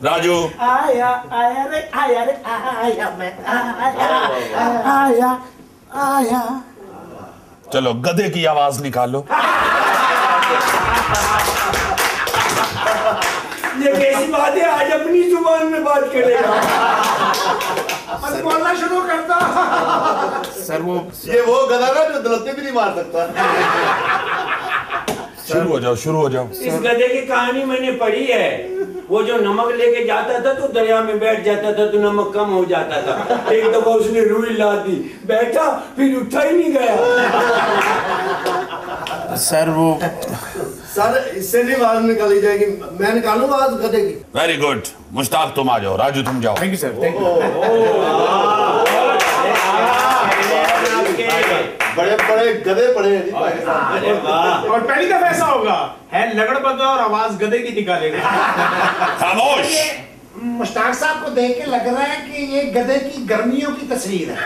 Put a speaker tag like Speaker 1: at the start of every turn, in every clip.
Speaker 1: राजू
Speaker 2: आया आया रे आया मैं आया आया।
Speaker 1: चलो गधे की आवाज निकालो।
Speaker 2: ये कैसी बात है, आज अपनी जुबान में बात करेगा।
Speaker 3: बस बोलना शुरू करता।
Speaker 4: सर ये वो गधा ना जो दलत्ते भी नहीं मार सकता।
Speaker 1: शुरू हो जाओ।
Speaker 2: इस गधे की कहानी मैंने पढ़ी है। वो जो नमक लेके जाता था तो दरिया में बैठ जाता था तो नमक कम हो जाता था। एक दफा उसने रुई ला दी, बैठा फिर उठा ही नहीं गया।
Speaker 4: सर इससे नहीं आवाज निकाली जाएगी, मैं निकालूंगा आवाज गधे की।
Speaker 1: Very good. मुश्ताक तुम आ जाओ, राजू तुम जाओ।
Speaker 3: Thank you sir, thank you.
Speaker 4: बड़े बड़े गधे पड़े हैं पाकिस्तान।
Speaker 3: और पहली दफा ऐसा होगा है लगड़ बंदा और आवाज गधे की निकालेगा।
Speaker 1: खामोश।
Speaker 5: मुश्ताक साहब को देख के लग रहा है कि ये गधे की गर्मियों की तस्वीर है।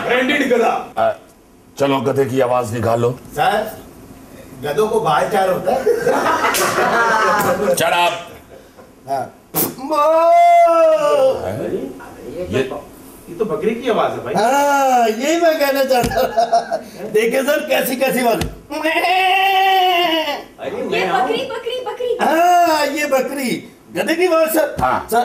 Speaker 2: ब्रांडेड गधा।
Speaker 1: चलो गधे की आवाज निकालो।
Speaker 5: सर गधों को भाईचार होता है।
Speaker 1: Shut up।
Speaker 3: ये तो बकरी की आवाज है भाई।
Speaker 4: हाँ यही मैं कहना चाहता था। देखिए सर कैसी कैसी बात।
Speaker 6: ये बकरी बकरी बकरी।
Speaker 4: हाँ ये बकरी गधे की आवाज सर।
Speaker 1: हाँ।
Speaker 4: सर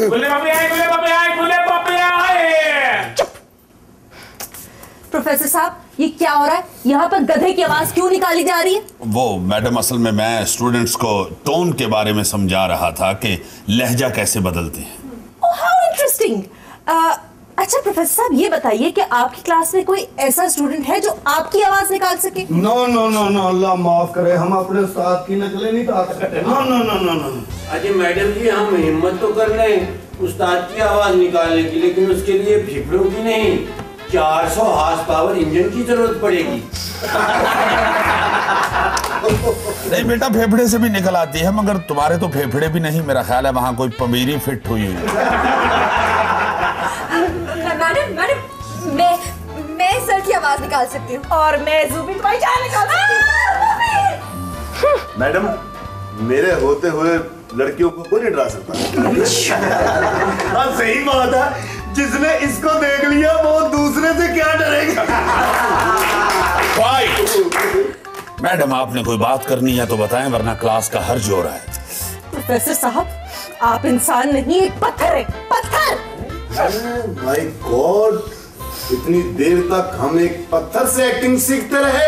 Speaker 3: खुले पापे आए, खुले पापे आए, खुले पापे आए।
Speaker 6: प्रोफेसर साहब ये क्या हो रहा है? यहाँ पर गधे की आवाज क्यों निकाली जा रही है?
Speaker 1: वो मैडम असल में मैं स्टूडेंट्स को टोन के बारे में समझा रहा था कि लहजा कैसे बदलते हैं।
Speaker 6: Oh how interesting. अच्छा प्रोफेसर साहब ये बताइए कि आपकी क्लास में कोई ऐसा स्टूडेंट है जो आपकी आवाज निकाल सके?
Speaker 4: नो नो नो नो अल्लाह माफ करे, हम अपने उस्ताद की नकलें नहीं उतार सकते। No no no no no.
Speaker 2: Ajay madam ji हम हिम्मत तो कर रहे हैं उस्ताद की आवाज निकालने की, लेकिन उसके लिए फेफड़ों की नहीं 400 हॉर्स पावर इंजन की जरूरत पड़ेगी।
Speaker 1: नहीं बेटा फेफड़े से भी निकल आती है, मगर तुम्हारे तो फेफड़े भी नहीं, मेरा ख्याल है वहां कोई पमीरी फिट हुई है।
Speaker 6: मैडम मैं सर की आवाज निकाल सकती हूँ और मैं ज़ूबी तुम्हारी जान निकाल सकती हूँ।
Speaker 4: मैडम मेरे होते हुए लड़कियों को कोई नहीं डरा सकता। हाँ सही बात है, जिसने इसको देख लिया वो दूसरे से क्या डरेगा।
Speaker 1: मैडम आपने कोई बात करनी है तो बताएं, वरना क्लास का हर्ज हो रहा है।
Speaker 6: प्रोफेसर साहब आप इंसान नहीं एक पत्थर है, पत्थर।
Speaker 4: माय गॉड, इतनी देर तक हम एक पत्थर से एक्टिंग सीखते रहे।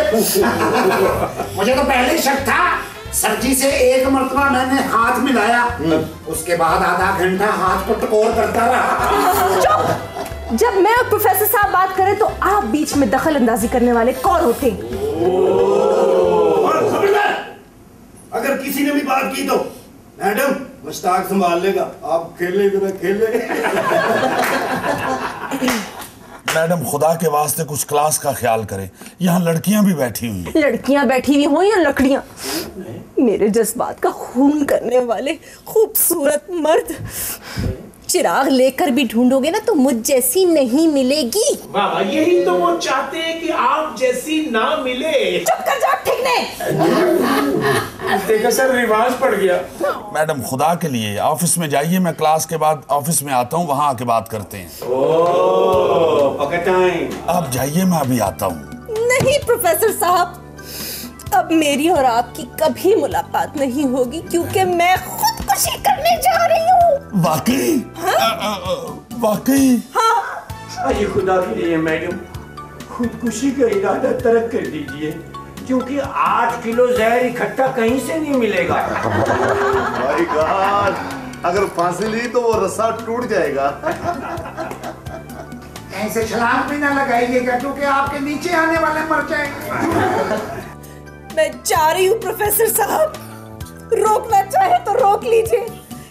Speaker 5: मुझे तो पहले ही शक था। सर जी से एक मर्तबा मैंने हाथ मिलाया, उसके बाद आधा घंटा हाथ को टकोर करता रहा।
Speaker 6: चुप! जब मैं और प्रोफेसर साहब बात करें तो आप बीच में दखल अंदाजी करने वाले कौन होते हैं?
Speaker 4: अगर किसी ने भी बात की तो मैडम मुश्ताक संभाल लेगा, आप खेले तो खेले।
Speaker 1: मैडम खुदा के वास्ते कुछ क्लास का ख्याल करें, यहाँ लड़कियां भी बैठी हुई हैं।
Speaker 6: लड़कियां बैठी हुई हो या लकड़ियां, मेरे जज्बात का खून करने वाले खूबसूरत मर्द चिराग लेकर भी ढूंढोगे ना तो मुझ जैसी नहीं मिलेगी।
Speaker 3: वाह यही तो वो चाहते हैं कि आप जैसी ना मिले।
Speaker 6: चुप कर जाओ, ठीक नहीं।
Speaker 3: देखा सर रिवाज पड़ गया।
Speaker 1: मैडम खुदा के लिए ऑफिस में जाइए, मैं क्लास के बाद ऑफिस में आता हूँ, वहाँ आके बात करते हैं। आप जाइए, मैं अभी आता हूँ।
Speaker 6: नहीं प्रोफेसर साहब, अब मेरी और आपकी कभी मुलाकात नहीं होगी क्योंकि मैं खुदकुशी करने जा रही हूँ।
Speaker 1: वाकई? वाकई?
Speaker 6: हाँ।
Speaker 2: अरे खुदा के लिए मैडम खुदकुशी का इरादा तर्क कर दीजिए, क्योंकि 8 किलो जहर इकट्ठा कहीं से नहीं मिलेगा।
Speaker 4: माय गॉड, अगर फांसी ली तो वो रस्सा टूट जाएगा।
Speaker 5: ऐसे छलांग भी ना लगाइएगा क्योंकि आपके नीचे आने वाले मर जाएंगे।
Speaker 6: मैं जा रही हूँ प्रोफेसर साहब, रोकना चाहे तो रोक लीजिए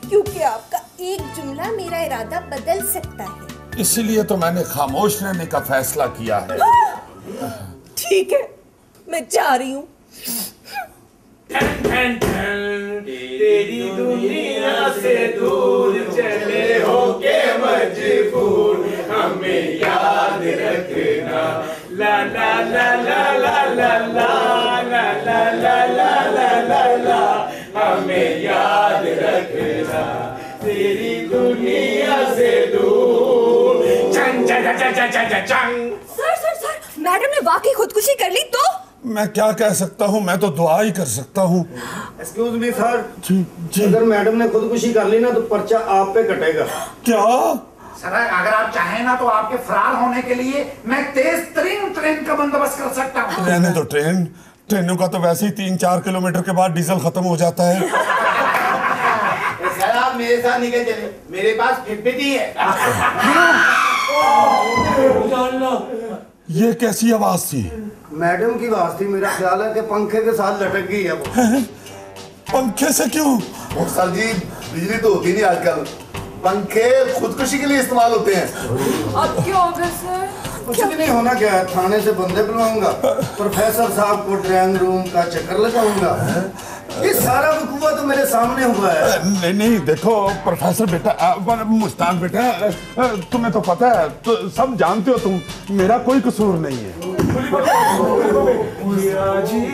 Speaker 6: क्योंकि आपका एक जुमला मेरा इरादा बदल सकता है।
Speaker 1: इसीलिए तो मैंने खामोश रहने का फैसला किया है।
Speaker 6: ठीक है, मैं जा रही हूँ।
Speaker 3: तेरी दुनिया से दूर चले हो के मजबूर, हमें याद रखना। ला ला ला ला ला ला ला
Speaker 2: रखेगा तेरी दुनिया से दूर। चंग चंग चंग चंग चंग चंग।
Speaker 6: सर मैडम ने वाकई खुदकुशी कर ली तो?
Speaker 1: मैं क्या कह सकता हूँ, मैं तो दुआ ही कर सकता हूँ।
Speaker 4: एक्सक्यूज मी सर,
Speaker 1: जी
Speaker 4: अगर मैडम ने खुदकुशी कर ली ना तो पर्चा आप पे कटेगा।
Speaker 1: क्या?
Speaker 5: सर अगर आप चाहें ना तो आपके फरार होने के लिए मैं तेज तरीन ट्रेन का बंदोबस्त कर सकता हूँ।
Speaker 1: रहने दो, ट्रेनों का तो वैसे ही 3-4 किलोमीटर के बाद डीजल खत्म हो जाता है।
Speaker 7: सर आप मेरे साथ निकल चले, मेरे पास फिटबिट ही है।
Speaker 1: ये कैसी आवाज थी?
Speaker 4: मैडम की आवाज थी, मेरा ख्याल है कि पंखे के साथ लटक गई है वो।
Speaker 1: पंखे से क्यों?
Speaker 4: सर जी बिजली तो होती नहीं आजकल, पंखे खुदकुशी के लिए इस्तेमाल होते हैं।
Speaker 6: अब क्या होगा सर?
Speaker 4: कुछ भी नहीं होना, क्या है, थाने से बंदे बुलवाऊंगा, प्रोफेसर साहब को ड्राइंग रूम का चक्कर लगाऊंगा। ये सारा वकूआ तो मेरे सामने हुआ है।
Speaker 1: नहीं देखो प्रोफेसर बेटा, मुस्तान बेटा, तुम्हें तो पता है, तो सब जानते हो तुम, मेरा कोई कसूर नहीं है।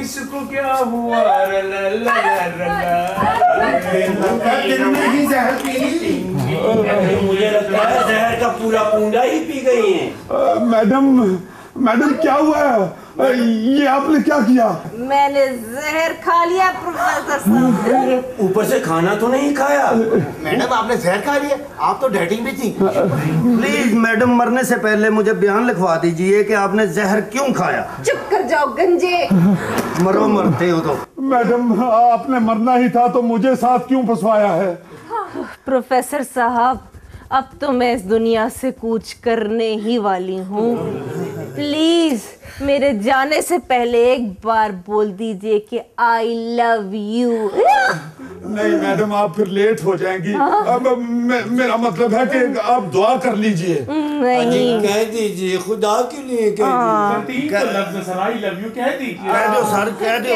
Speaker 2: इसको क्या हुआ? मुझे लगता है जहर का पूरा पूंडा ही पी गई है।
Speaker 1: मैडम क्या हुआ है? ये आपने क्या किया?
Speaker 6: मैंने जहर खा लिया प्रोफेसर साहब।
Speaker 2: ऊपर से खाना तो नहीं खाया।
Speaker 7: मैडम आपने जहर खा लिया, आप तो डेटिंग भी थी।
Speaker 4: प्लीज मैडम, मरने से पहले मुझे बयान लिखवा दीजिए कि आपने जहर क्यों खाया।
Speaker 6: चुप कर जाओ गंजे।
Speaker 4: मरो मरते हो तो।
Speaker 1: मैडम आपने मरना ही था तो मुझे साथ क्यों फंसवाया है?
Speaker 6: प्रोफेसर साहब अब तो मैं इस दुनिया से कूच करने ही वाली हूँ। प्लीज मेरे जाने से पहले एक बार बोल दीजिए कि आई लव यू।
Speaker 1: नहीं मैडम, आप फिर लेट हो जाएंगी। अब मेरा मतलब है कि आप दुआ कर लीजिए।
Speaker 6: नहीं
Speaker 2: कह दीजिए, खुदा के लिए कह दीजिए।
Speaker 3: आई लव यू कह दीजिए।
Speaker 4: कह दो सर, कह दो।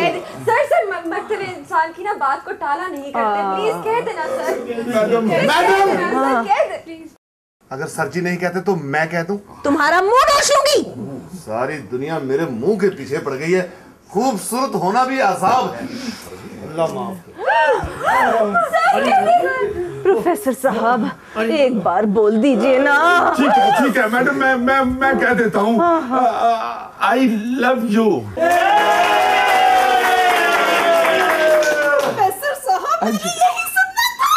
Speaker 8: सर मरते हुए इंसान की ना बात को टाला नहीं करते, प्लीज कह देना सर।
Speaker 1: मैडम
Speaker 8: कह दे प्लीज।
Speaker 4: अगर सर जी नहीं कहते तो मैं कह दूं।
Speaker 6: तुम्हारा मुंह नोच लूंगी।
Speaker 4: सारी दुनिया मेरे मुंह के पीछे पड़ गई है, खूबसूरत होना भी आसान है। अल्लाह माफ करे।
Speaker 6: प्रोफेसर साहब एक बार बोल दीजिए ना।
Speaker 1: ठीक है मैडम, मैं कह देता हूँ, आई लव यू।
Speaker 6: प्रोफेसर साहब मुझे यही सुनना था।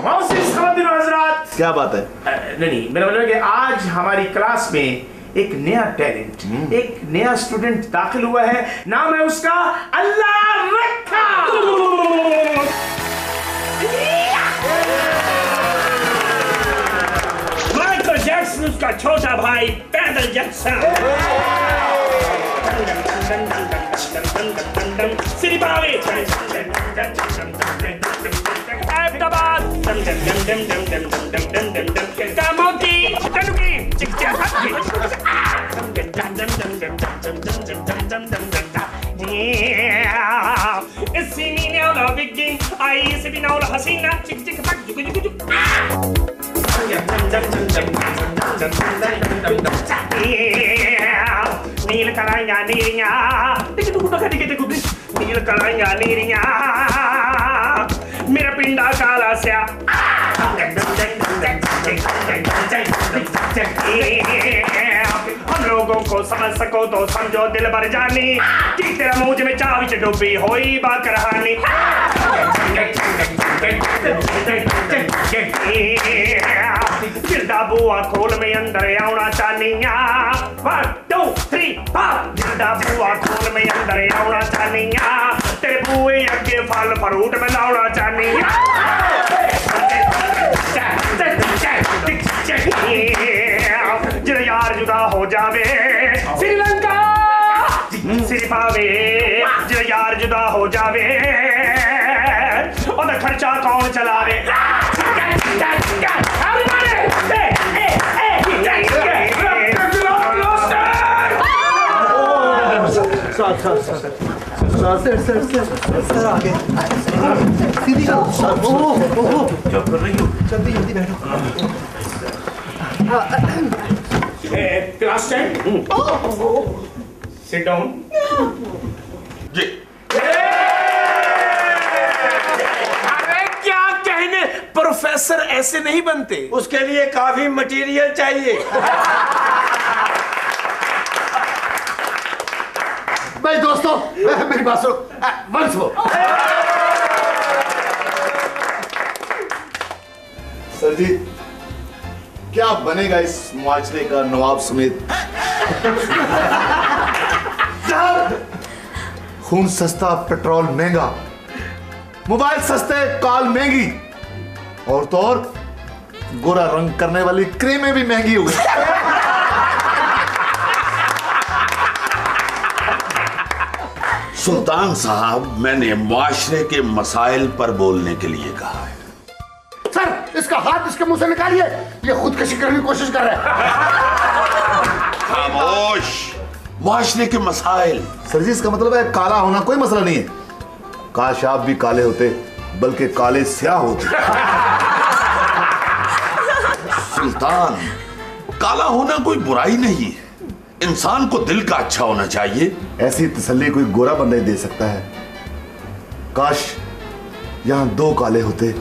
Speaker 3: मोहसिस ख़वातीन व हज़रात,
Speaker 4: क्या बात है?
Speaker 3: नहीं, मेरा मतलब है कि आज हमारी क्लास में एक नया टैलेंट, एक नया स्टूडेंट दाखिल हुआ है। नाम है उसका अल्लाह रखा।
Speaker 2: माइकल जैक्सन उसका छोटा भाई पैदल जैक्सन। सिरी बावे Ahmedabad कामोती तनुकी See me now, the big game. I see me now, the Hasina. Chick chick back. Nil kalanya nirinya. Nil kalanya nirinya. Mera pinda kala se. हम लोगों को समझ सको तो समझो दिल भर जानी कि तेरा मुझ में चाविच डूबी होई बा कहानी। दिलदा बुआ खोल में अंदर आना चाहनिया। 1 2 3 4 दिलदा बुआ खोल में अंदर आना चाहनिया। तेरे बुए अगे फल फ्रूट में लाना चाहनिया। जिन यार जुदा हो जावे श्रीलंका सिर पावे। जिन यार जुदा हो जावे ओदा खर्चा कौन चलावे।
Speaker 7: सर आगे सीधी क्या कर रही हो? जल्दी जल्दी बैठो।
Speaker 3: क्लास 10 सिट डाउन
Speaker 1: जी।
Speaker 3: अरे क्या कहने, प्रोफेसर ऐसे नहीं बनते।
Speaker 2: उसके लिए काफी मटेरियल चाहिए।
Speaker 5: भाई दोस्तों, मेरी बात सुनो। Once more.
Speaker 4: सर जी, क्या बनेगा इस मुआशरे का नवाब समेत? खून सस्ता, पेट्रोल महंगा, मोबाइल सस्ते, कॉल महंगी, और तो और गोरा रंग करने वाली क्रीमें भी महंगी हो गई।
Speaker 1: सुल्तान साहब, मैंने मुआशरे के मसाइल पर बोलने के लिए कहा है।
Speaker 5: सर, इसका हाथ इसके मुंह से निकालिए, ये खुदकशी करने की कोशिश कर रहा है।
Speaker 1: खामोश। मुआशरे के मसाइल।
Speaker 4: सर जी, इसका मतलब है काला होना कोई मसला नहीं है। काश आप भी काले होते, बल्कि काले स्याह होते।
Speaker 1: सुल्तान, काला होना कोई बुराई नहीं है। इंसान को दिल का अच्छा होना चाहिए।
Speaker 4: ऐसी तसल्ली कोई गोरा बंदा ही दे सकता है। काश यहां 2 काले होते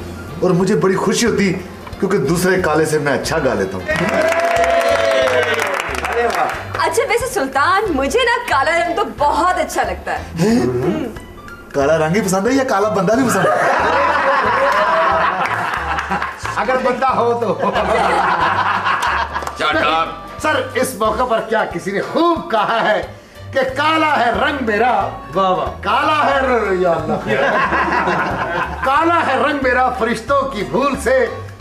Speaker 4: और मुझे बड़ी खुशी होती, क्योंकि दूसरे काले से मैं अच्छा गा लेता हूं।
Speaker 8: अच्छा वैसे सुल्तान, मुझे ना काला रंग तो बहुत अच्छा लगता है।
Speaker 4: काला रंग ही पसंद है या काला बंदा भी पसंद है?
Speaker 5: अगर बंदा हो तो। सर, इस मौके पर क्या किसी ने खूब कहा है कि काला है रंग मेरा, काला है या अल्लाह, काला है रंग मेरा फरिश्तों की भूल से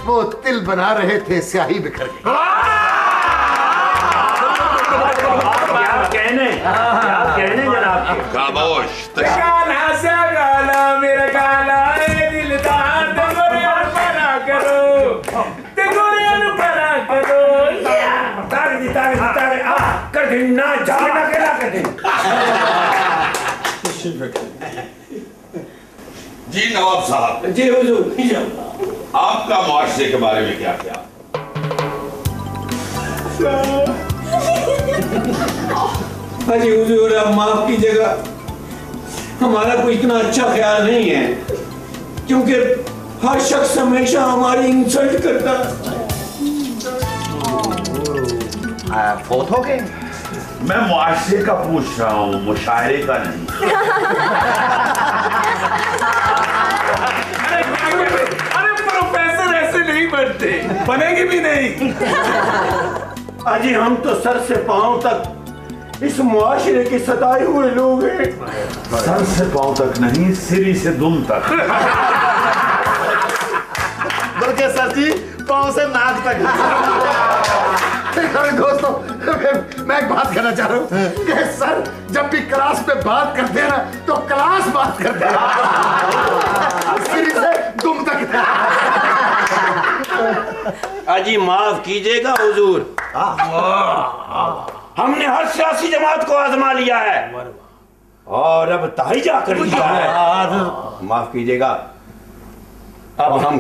Speaker 5: वो तिल बना रहे थे स्याही बिखर के।
Speaker 2: क्या कहने जनाब।
Speaker 1: खामोश।
Speaker 3: काला सा काला मेरा काला है दिलदार, तेगोरियन परा करो, तेगोरियन परा करो। तारे कर देना, जाना के ला कर दे।
Speaker 1: जी नवाब साहब।
Speaker 2: जी हुजूर।
Speaker 1: आपका मुआशरे के बारे में क्या ख्याल?
Speaker 2: अजी हुजूर, अब माफ कीजिएगा, हमारा कोई इतना अच्छा ख्याल नहीं है, क्योंकि हर शख्स हमेशा हमारी इंसल्ट करता है।
Speaker 7: फोत हो गए?
Speaker 1: मैं मुआशरे का पूछ रहा हूँ, मुशायरे का नहीं।
Speaker 3: अरे प्रोफेसर बनते,
Speaker 9: बनेगी भी नहीं। अजी हम तो सर से पांव तक इस मुआशरे के सताए हुए लोग हैं।
Speaker 1: सर से पांव तक नहीं, सिरी से दुम तक।
Speaker 4: बल्कि सर जी पांव से नाक तक।
Speaker 5: दोस्तों मैं एक बात कहना चाह रहा हूँ कि सर जब भी क्लास में बात करते हैं ना तो क्लास बात करते हैं, सिरी से दुम तक।
Speaker 9: अजी माफ कीजिएगा हुजूर, हमने हर सियासी जमात को आजमा लिया है और अब ताहिजा कर लिया है। माफ कीजिएगा, अब हम